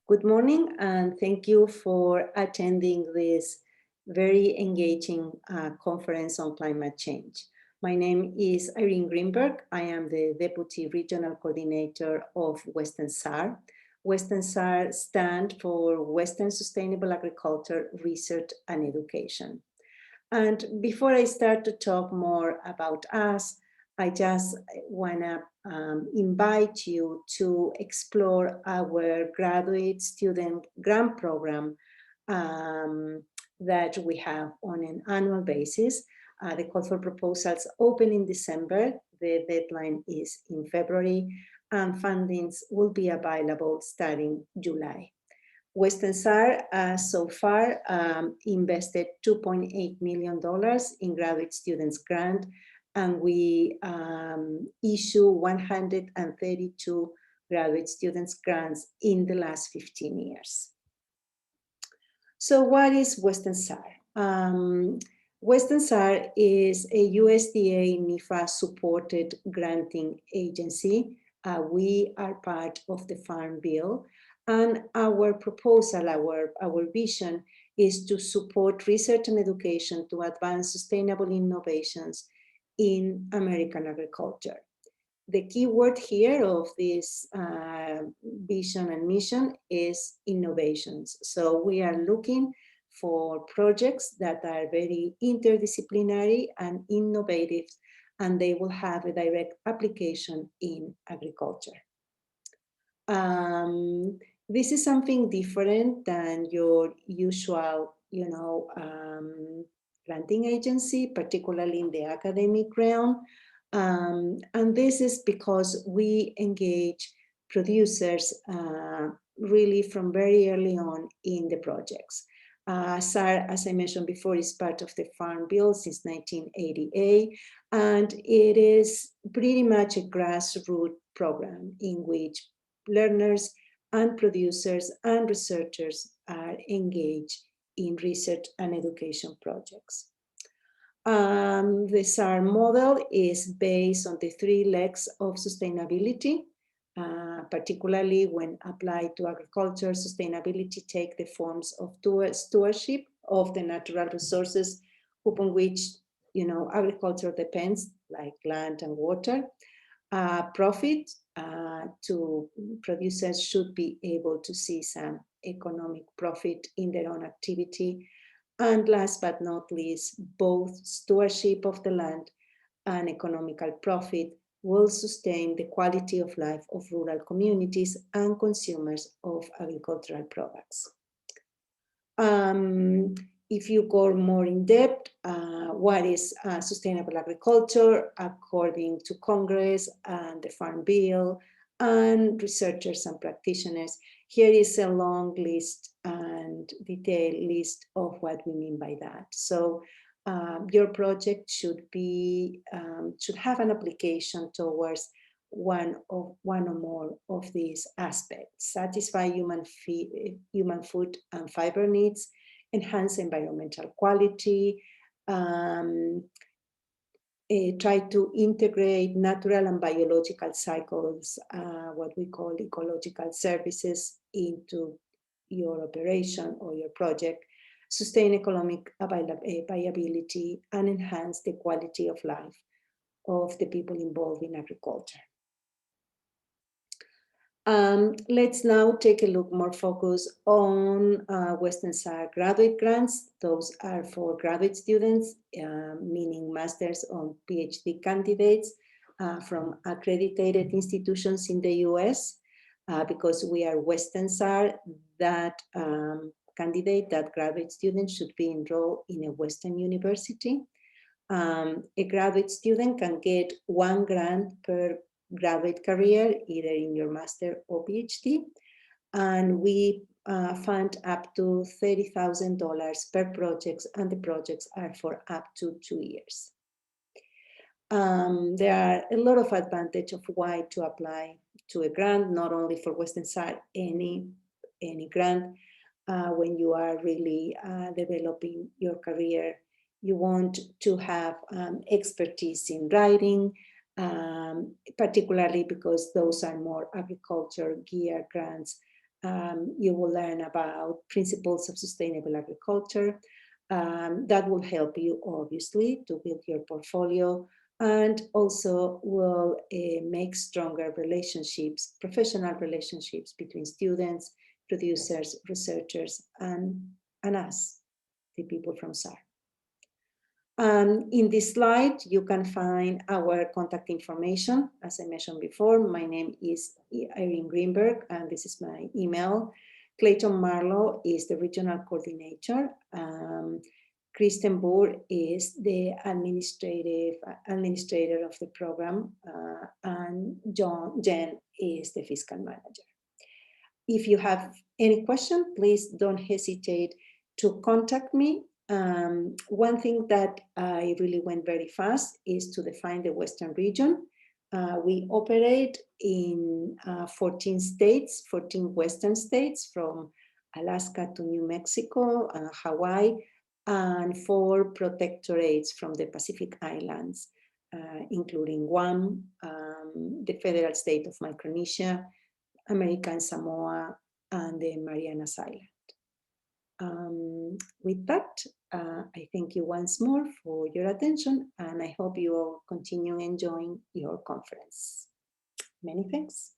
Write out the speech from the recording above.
Good morning, and thank you for attending this very engaging conference on climate change. My name is Irene Greenberg. I am the Deputy Regional Coordinator of Western SARE. Western SARE stands for Western Sustainable Agriculture Research and Education. And before I start to talk more about us, I just want to invite you to explore our graduate student grant program that we have on an annual basis. The call for proposals open in December. The deadline is in February, and fundings will be available starting July. Western SARE so far invested $2.8 million in graduate students grant, and we issue 132 graduate students grants in the last 15 years. So what is Western SARE? Western SARE is a USDA NIFA supported granting agency. We are part of the Farm Bill. And our proposal, our vision is to support research and education to advance sustainable innovations in American agriculture. The key word here of this vision and mission is innovations. So we are looking for projects that are very interdisciplinary and innovative, and they will have a direct application in agriculture. This is something different than your usual, granting agency, particularly in the academic realm. And this is because we engage producers really from very early on in the projects. SARE, as I mentioned before, is part of the Farm Bill since 1988, and it is pretty much a grassroots program in which learners and producers and researchers are engaged in research and education projects. The SARE model is based on the 3 legs of sustainability, particularly when applied to agriculture. Sustainability take the forms of stewardship of the natural resources upon which agriculture depends, like land and water. Profit, to producers should be able to see some economic profit in their own activity. And last but not least, both stewardship of the land and economical profit will sustain the quality of life of rural communities and consumers of agricultural products. If you go more in depth, what is sustainable agriculture according to Congress and the Farm Bill and researchers and practitioners? Here is a long list and detailed list of what we mean by that. So your project should have an application towards one or more of these aspects: satisfy human food and fiber needs, enhance environmental quality, try to integrate natural and biological cycles, what we call ecological services, into your operation or your project, sustain economic viability, and enhance the quality of life of the people involved in agriculture. Let's now take a look more focus on Western SARE graduate grants. Those are for graduate students, meaning masters or PhD candidates from accredited institutions in the US. Because we are Western SARE, that candidate, that graduate student should be enrolled in a Western university. A graduate student can get 1 grant per graduate career, either in your master or PhD, and we fund up to $30,000 per project, and the projects are for up to 2 years. There are a lot of advantages of why to apply to a grant, not only for Western SARE, any grant. When you are really developing your career, you want to have expertise in writing, particularly because those are more agriculture gear grants, You will learn about principles of sustainable agriculture. That will help you, obviously, to build your portfolio, and also will make stronger relationships, professional relationships between students, producers, researchers, and us, the people from SARE. In this slide, you can find our contact information. As I mentioned before, my name is Irene Greenberg, and this is my email. Clayton Marlowe is the regional coordinator. Kristen Boer is the administrator of the program, and Jen is the fiscal manager. If you have any question, please don't hesitate to contact me. One thing that I really went very fast is to define the Western region. We operate in 14 states, 14 Western states, from Alaska to New Mexico, Hawaii, and 4 protectorates from the Pacific Islands, including Guam, the federal state of Micronesia, American Samoa, and the Marianas Islands. With that, I thank you once more for your attention, and I hope you all continue enjoying your conference. Many thanks.